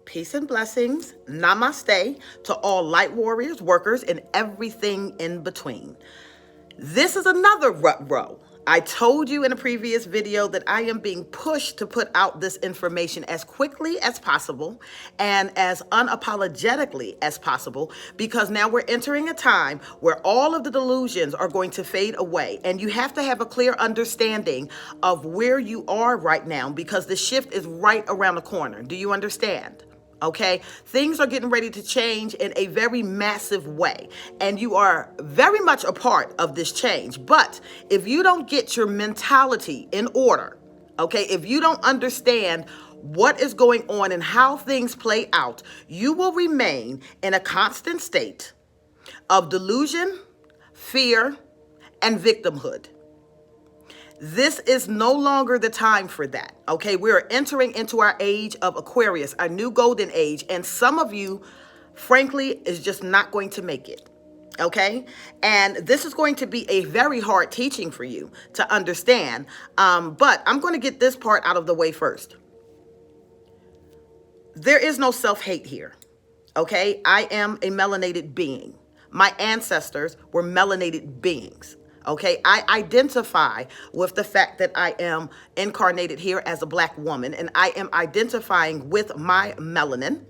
Peace and blessings. Namaste to all light warriors, workers, and everything in between. This is another rut row. I told you in a previous video that I am being pushed to put out this information as quickly as possible and as unapologetically as possible, because now we're entering a time where all of the delusions are going to fade away, and you have to have a clear understanding of where you are right now, because the shift is right around the corner. Do you understand? Okay, things are getting ready to change in a very massive way, and you are very much a part of this change. But if you don't get your mentality in order, okay, if you don't understand what is going on and how things play out, you will remain in a constant state of delusion, fear, and victimhood. This is no longer the time for that, okay? We're entering into our age of Aquarius, our new golden age, and some of you, frankly, is just not going to make it, okay? And this is going to be a very hard teaching for you to understand, but I'm going to get this part out of the way first. There is no self-hate here, okay? I am a melanated being. My ancestors were melanated beings. Okay, I identify with the fact that I am incarnated here as a Black woman, and I am identifying with my melanin.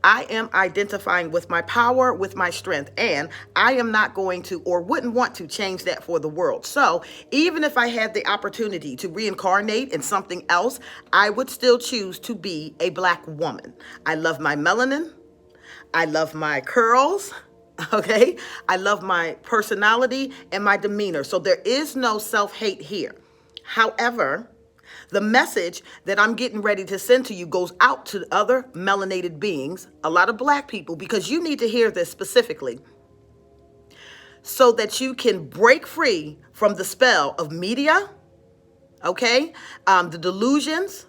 I am identifying with my power, with my strength, and I am not going to or wouldn't want to change that for the world. So even if I had the opportunity to reincarnate in something else, I would still choose to be a Black woman. I love my melanin. I love my curls. Okay, I love my personality and my demeanor. So there is no self-hate here. However, the message that I'm getting ready to send to you goes out to other melanated beings, a lot of Black people, because you need to hear this specifically so that you can break free from the spell of media, okay, the delusions,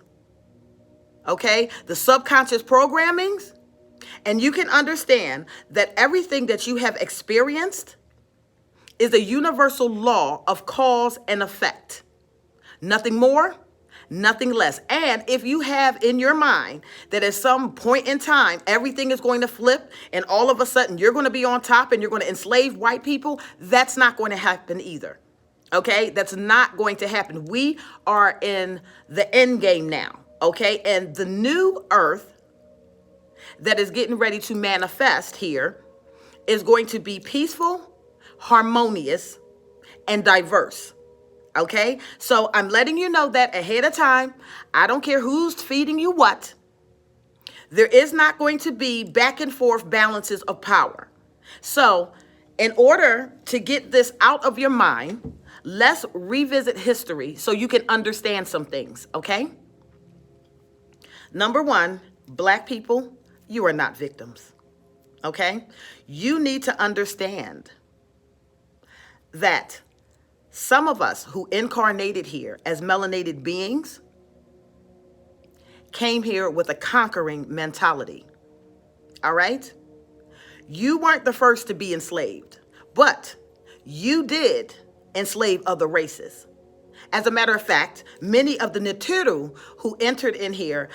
okay, the subconscious programmings. And you can understand that everything that you have experienced is a universal law of cause and effect. Nothing more, nothing less. And if you have in your mind that at some point in time, everything is going to flip and all of a sudden you're going to be on top and you're going to enslave white people, that's not going to happen either. Okay, that's not going to happen. We are in the end game now. Okay, and the new earth that is getting ready to manifest here is going to be peaceful, harmonious, and diverse. Okay, so I'm letting you know that ahead of time. I don't care who's feeding you what. There is not going to be back and forth balances of power. So in order to get this out of your mind, let's revisit history so you can understand some things, okay? Number one, Black people, you are not victims, okay? You need to understand that some of us who incarnated here as melanated beings came here with a conquering mentality, all right? You weren't the first to be enslaved, but you did enslave other races. As a matter of fact, many of the Nitiru who entered in here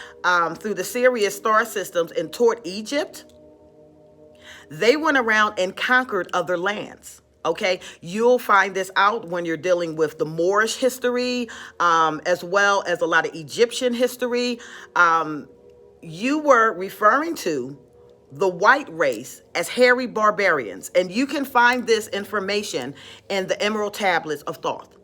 through the Sirius star systems and toward Egypt, they went around and conquered other lands. Okay, you'll find this out when you're dealing with the Moorish history, as well as a lot of Egyptian history. You were referring to the white race as hairy barbarians, and you can find this information in the Emerald Tablets of Thoth.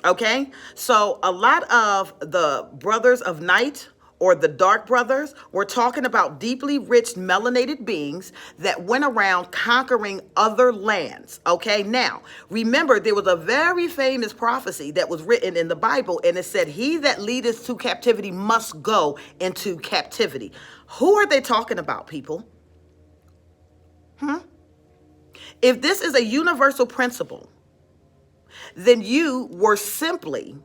Okay, so a lot of the brothers of night or the dark brothers were talking about deeply rich melanated beings that went around conquering other lands. Okay, now remember, there was a very famous prophecy that was written in the Bible, and it said, "He that leadeth to captivity must go into captivity." Who are they talking about, people? If this is a universal principle, then you were simply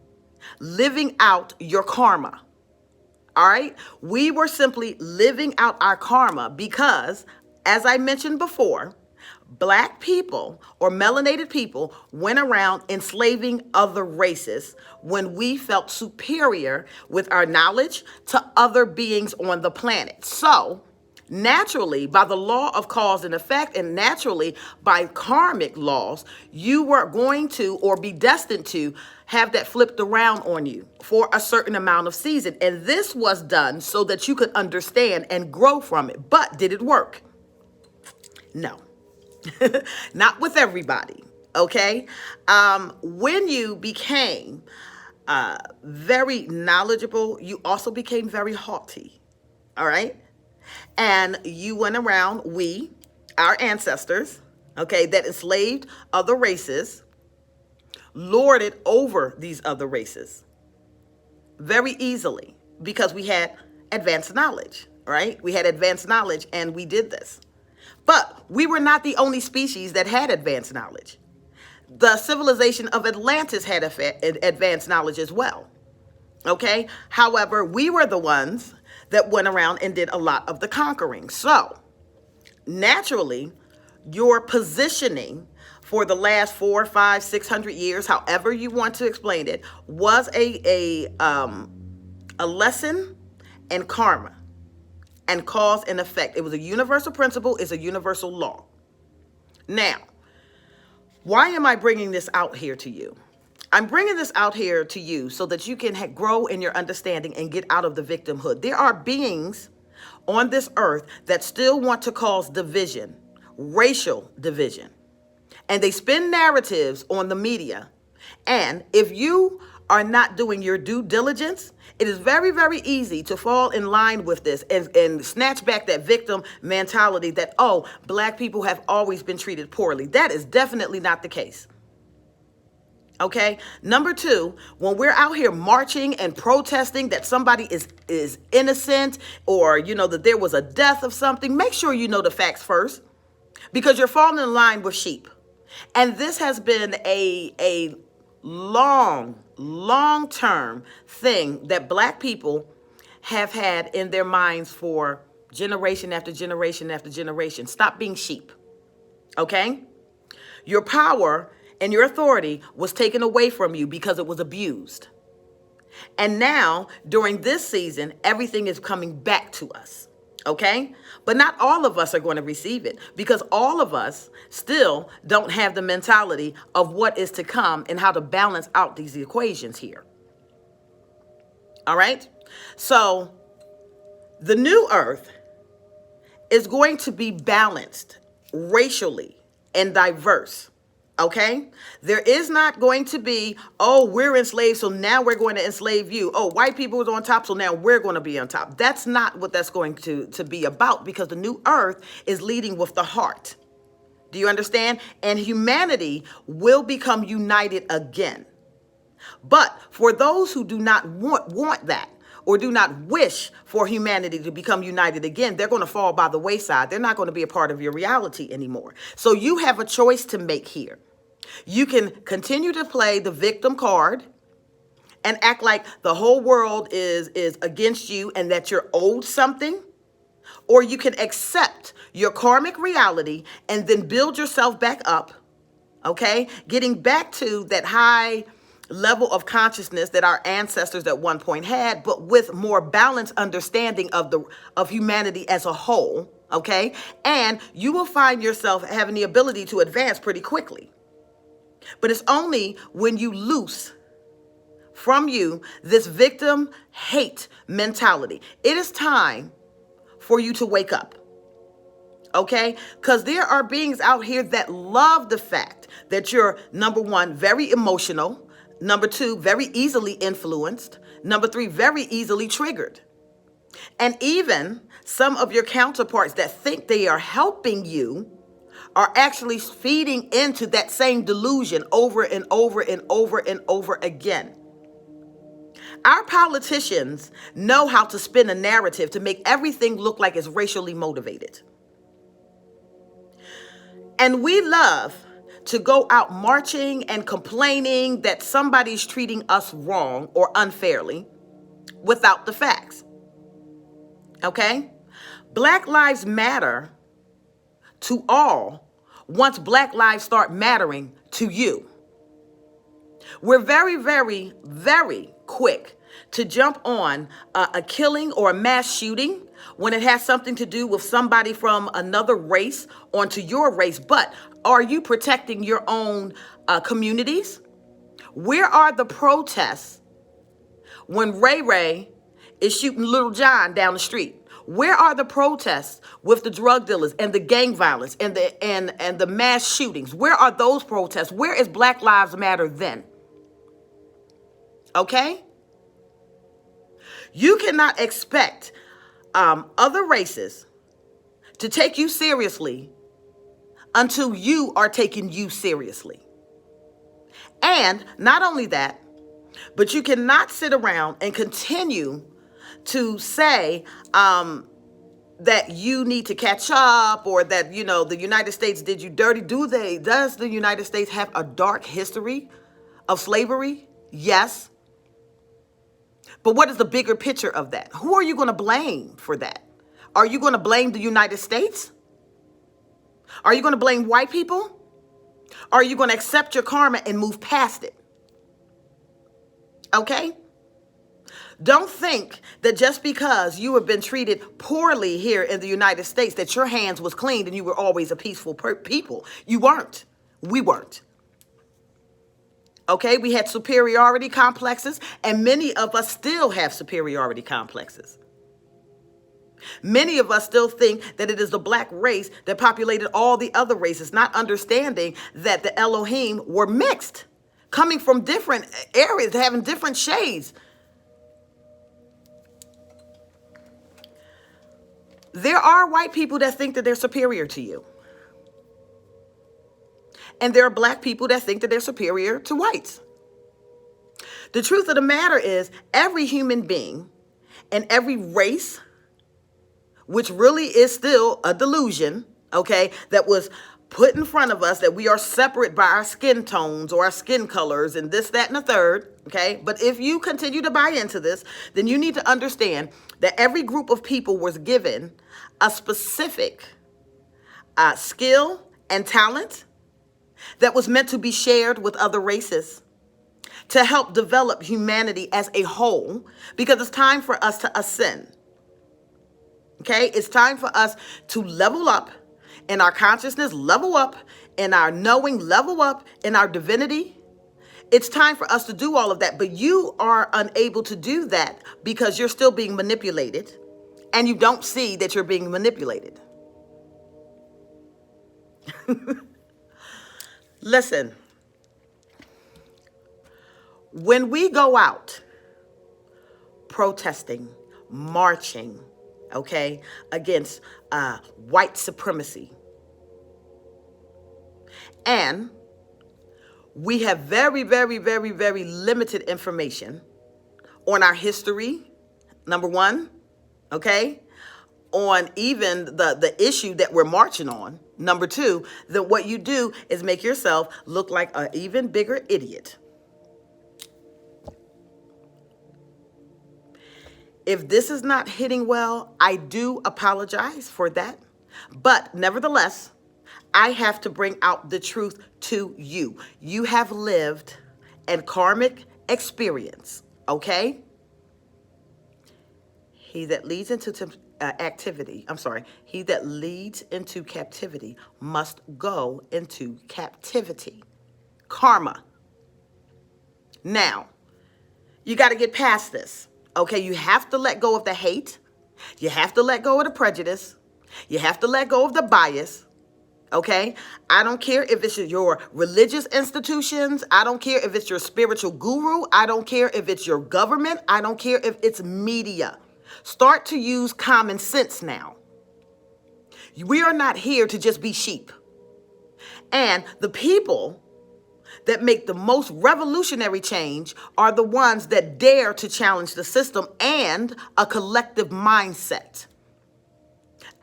living out your karma. All right? We were simply living out our karma because, as I mentioned before, Black people or melanated people went around enslaving other races when we felt superior with our knowledge to other beings on the planet. So, naturally, by the law of cause and effect, and naturally by karmic laws, you were going to or be destined to have that flipped around on you for a certain amount of season. And this was done so that you could understand and grow from it. But did it work? No. Not with everybody, okay? When you became very knowledgeable, you also became very haughty, all right? And you went around, our ancestors, okay, that enslaved other races, lorded over these other races very easily because we had advanced knowledge, right? We had advanced knowledge and we did this. But we were not the only species that had advanced knowledge. The civilization of Atlantis had advanced knowledge as well. Okay? However, we were the ones that went around and did a lot of the conquering. So, naturally, your positioning for the last 4, 5, 600 years, however you want to explain it, was a lesson in karma and cause and effect. It was a universal principle. It's a universal law. Now, why am I bringing this out here to you? I'm bringing this out here to you so that you can grow in your understanding and get out of the victimhood. There are beings on this earth that still want to cause division, racial division. And they spin narratives on the media. And if you are not doing your due diligence, it is very, very easy to fall in line with this and snatch back that victim mentality that, oh, Black people have always been treated poorly. That is definitely not the case. Okay? Number two, when we're out here marching and protesting that somebody is innocent or, that there was a death of something, make sure you know the facts first because you're falling in line with sheep. And this has been a long-term thing that Black people have had in their minds for generation after generation after generation. Stop being sheep, okay? Your power and your authority was taken away from you because it was abused. And now, during this season, everything is coming back to us, okay? But not all of us are going to receive it because all of us still don't have the mentality of what is to come and how to balance out these equations here. All right? So the new earth is going to be balanced racially and diverse. Okay? There is not going to be, oh, we're enslaved, so now we're going to enslave you. Oh, white people was on top, so now we're going to be on top. That's not what that's going to be about because the new earth is leading with the heart. Do you understand? And humanity will become united again. But for those who do not want that or do not wish for humanity to become united again, they're going to fall by the wayside. They're not going to be a part of your reality anymore. So you have a choice to make here. You can continue to play the victim card and act like the whole world is against you and that you're owed something, or you can accept your karmic reality and then build yourself back up, okay? Getting back to that high level of consciousness that our ancestors at one point had, but with more balanced understanding of humanity as a whole, okay? And you will find yourself having the ability to advance pretty quickly. But it's only when you loose from you this victim hate mentality. It is time for you to wake up. Okay? Because there are beings out here that love the fact that you're, number one, very emotional. Number two, very easily influenced. Number three, very easily triggered. And even some of your counterparts that think they are helping you are actually feeding into that same delusion over and over and over and over again. Our politicians know how to spin a narrative to make everything look like it's racially motivated. And we love to go out marching and complaining that somebody's treating us wrong or unfairly without the facts. Okay? Black Lives Matter to all once Black lives start mattering to you. We're very, very, very quick to jump on a killing or a mass shooting when it has something to do with somebody from another race onto your race. But are you protecting your own communities? Where are the protests when Ray Ray is shooting Little John down the street? Where are the protests with the drug dealers and the gang violence and the mass shootings? Where are those protests? Where is Black Lives Matter then? Okay? You cannot expect other races to take you seriously until you are taking you seriously. And not only that, but you cannot sit around and continue to say that you need to catch up, or that, the United States did you dirty. Does the United States have a dark history of slavery? Yes. But what is the bigger picture of that? Who are you going to blame for that? Are you going to blame the United States? Are you going to blame white people? Are you going to accept your karma and move past it? Okay? Don't think that just because you have been treated poorly here in the United States that your hands was clean and you were always a peaceful people. You weren't. We weren't. Okay, we had superiority complexes, and many of us still have superiority complexes. Many of us still think that it is the black race that populated all the other races, not understanding that the Elohim were mixed, coming from different areas, having different shades. There are white people that think that they're superior to you. And there are black people that think that they're superior to whites. The truth of the matter is, every human being and every race, which really is still a delusion, okay, that was put in front of us, that we are separate by our skin tones or our skin colors and this, that, and the third, okay? But if you continue to buy into this, then you need to understand that every group of people was given a specific skill and talent that was meant to be shared with other races to help develop humanity as a whole, because it's time for us to ascend. Okay, it's time for us to level up in our consciousness, level up in our knowing, level up in our divinity. It's time for us to do all of that, but you are unable to do that because you're still being manipulated and you don't see that you're being manipulated. Listen, when we go out protesting, marching, okay, against white supremacy, and we have very, very, very, very limited information on our history, number one, okay, on even the issue that we're marching on, number two, that what you do is make yourself look like an even bigger idiot. If this is not hitting well, I do apologize for that. But nevertheless, I have to bring out the truth to you. You have lived a karmic experience, okay? He that leads into he that leads into captivity must go into captivity. Karma. Now, you got to get past this. Okay, you have to let go of the hate. You have to let go of the prejudice. You have to let go of the bias. Okay, I don't care if it's your religious institutions. I don't care if it's your spiritual guru. I don't care if it's your government. I don't care if it's media. Start to use common sense now. We are not here to just be sheep. And the people that make the most revolutionary change are the ones that dare to challenge the system and a collective mindset.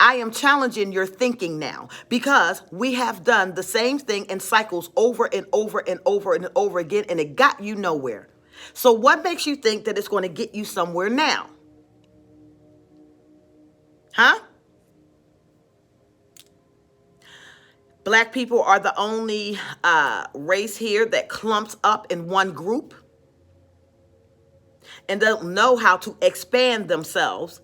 I am challenging your thinking now because we have done the same thing in cycles over and over and over and over again, and it got you nowhere. So what makes you think that it's going to get you somewhere now? Huh? Black people are the only race here that clumps up in one group and don't know how to expand themselves.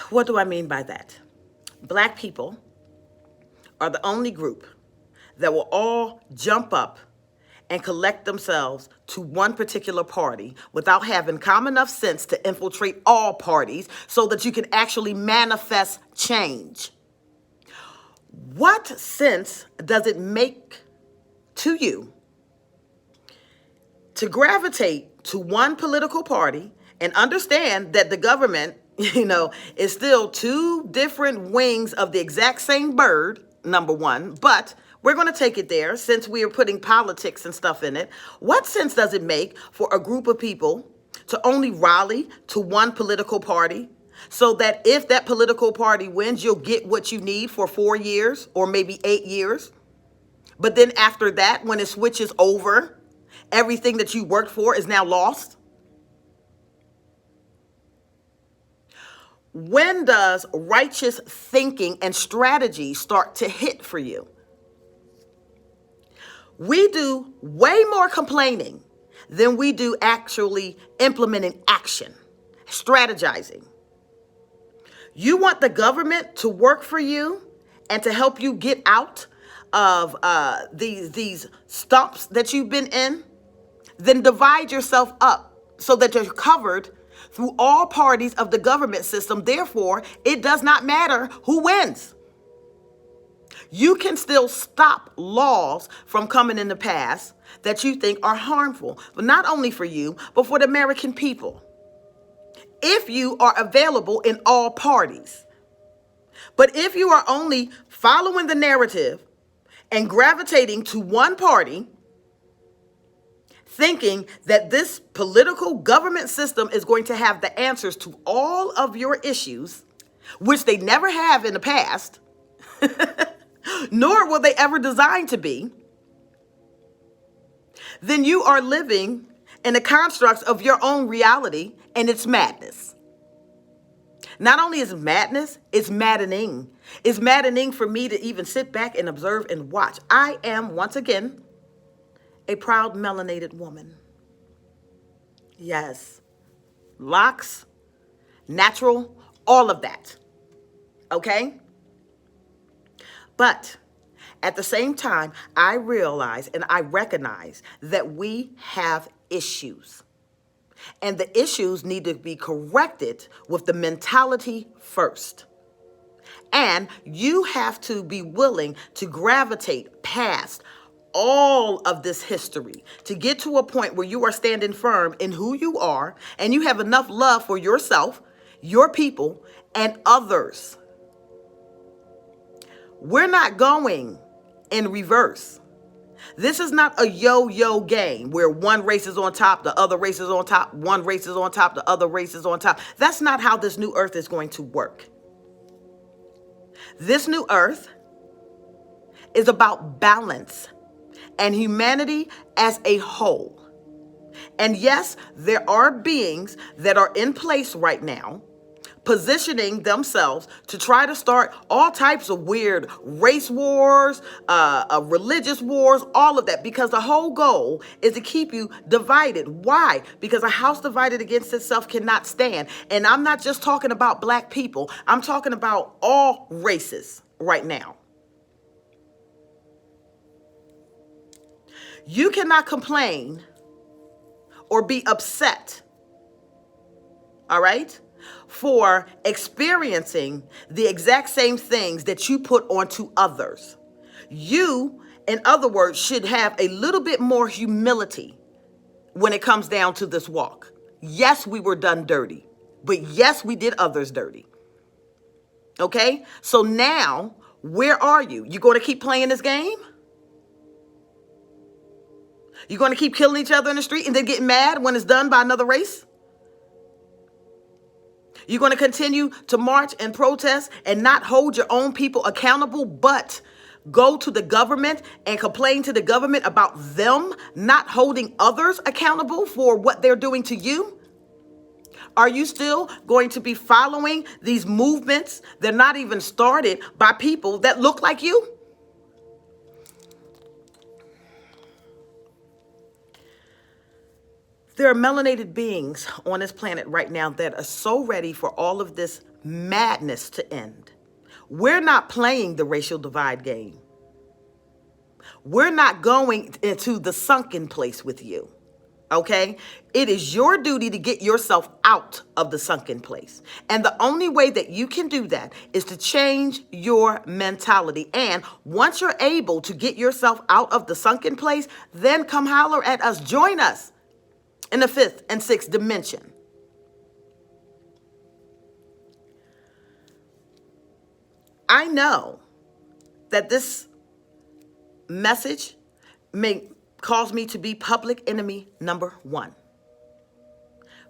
What do I mean by that? Black people are the only group that will all jump up and collect themselves to one particular party without having common enough sense to infiltrate all parties so that you can actually manifest change. What sense does it make to you to gravitate to one political party and understand that the government, is still two different wings of the exact same bird, number one, but we're going to take it there since we are putting politics and stuff in it. What sense does it make for a group of people to only rally to one political party so that if that political party wins, you'll get what you need for 4 years or maybe 8 years? But then after that, when it switches over, everything that you worked for is now lost? When does righteous thinking and strategy start to hit for you? We do way more complaining than we do actually implementing action, strategizing. You want the government to work for you and to help you get out of these stumps that you've been in? Then divide yourself up so that you're covered through all parties of the government system. Therefore, it does not matter who wins. You can still stop laws from coming in the past that you think are harmful, but not only for you, but for the American people, if you are available in all parties. But if you are only following the narrative and gravitating to one party, thinking that this political government system is going to have the answers to all of your issues, which they never have in the past, nor will they ever design to be, then you are living in the constructs of your own reality, and it's madness. Not only is it madness, it's maddening. It's maddening for me to even sit back and observe and watch. I am, once again, a proud melanated woman. Yes. Locks, natural, all of that. Okay? But at the same time, I realize and I recognize that we have issues. And the issues need to be corrected with the mentality first. And you have to be willing to gravitate past all of this history to get to a point where you are standing firm in who you are and you have enough love for yourself, your people, and others. We're not going in reverse. This is not a yo-yo game where one race is on top, the other race is on top, one race is on top, the other race is on top. That's not how this new earth is going to work. This new earth is about balance and humanity as a whole. And yes, there are beings that are in place right now, positioning themselves to try to start all types of weird race wars, religious wars, all of that, because the whole goal is to keep you divided. Why? Because a house divided against itself cannot stand. And I'm not just talking about black people. I'm talking about all races right now. You cannot complain or be upset, all right, for experiencing the exact same things that you put onto others. You, in other words, should have a little bit more humility when it comes down to this walk. Yes, we were done dirty, but yes, we did others dirty. Okay? So now, where are you? You going to keep playing this game? You're going to keep killing each other in the street and then get mad when it's done by another race? You're going to continue to march and protest and not hold your own people accountable, but go to the government and complain to the government about them not holding others accountable for what they're doing to you? Are you still going to be following these movements? They're not even started by people that look like you. There are melanated beings on this planet right now that are so ready for all of this madness to end. We're not playing the racial divide game. We're not going into the sunken place with you. Okay? It is your duty to get yourself out of the sunken place. And the only way that you can do that is to change your mentality. And once you're able to get yourself out of the sunken place, then come holler at us. Join us in the 5th and 6th dimension. I know that this message may cause me to be public enemy number 1.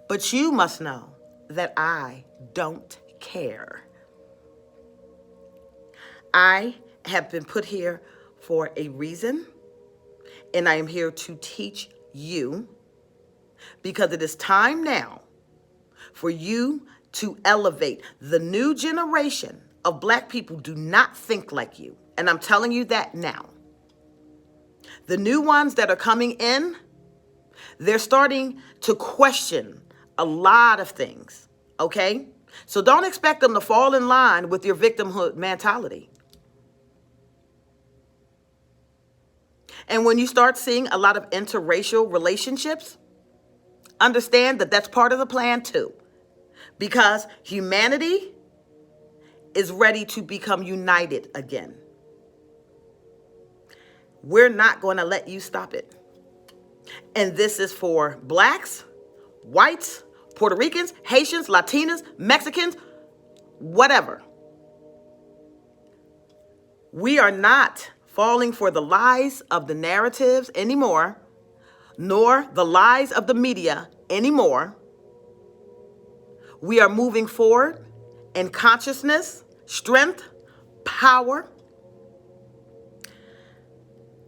But you must know that I don't care. I have been put here for a reason, and I am here to teach you, because it is time now for you to elevate. The new generation of Black people do not think like you, and I'm telling you that now. The new ones that are coming in, they're starting to question a lot of things, okay? So don't expect them to fall in line with your victimhood mentality. And when you start seeing a lot of interracial relationships, understand that that's part of the plan too, because humanity is ready to become united again. We're not going to let you stop it. And this is for Blacks, whites, Puerto Ricans, Haitians, Latinas, Mexicans, whatever. We are not falling for the lies of the narratives anymore, nor the lies of the media anymore. We are moving forward in consciousness, strength, power,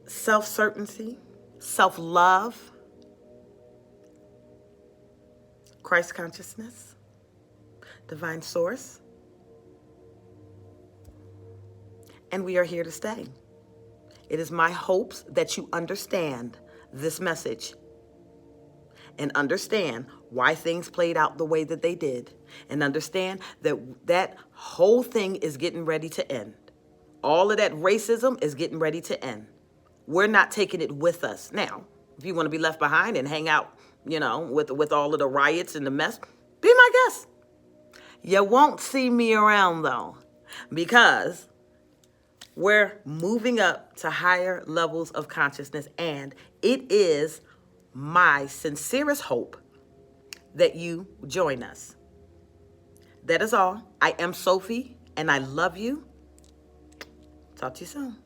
self-certainty, self-love, Christ consciousness, divine source. And we are here to stay. It is my hopes that you understand this message and understand why things played out the way that they did, and understand that that whole thing is getting ready to end. All of that racism is getting ready to end. We're not taking it with us. Now, if you want to be left behind and hang out, with all of the riots and the mess, be my guest. You won't see me around though, because we're moving up to higher levels of consciousness, and it is my sincerest hope that you join us. That is all. I am Sophie, and I love you. Talk to you soon.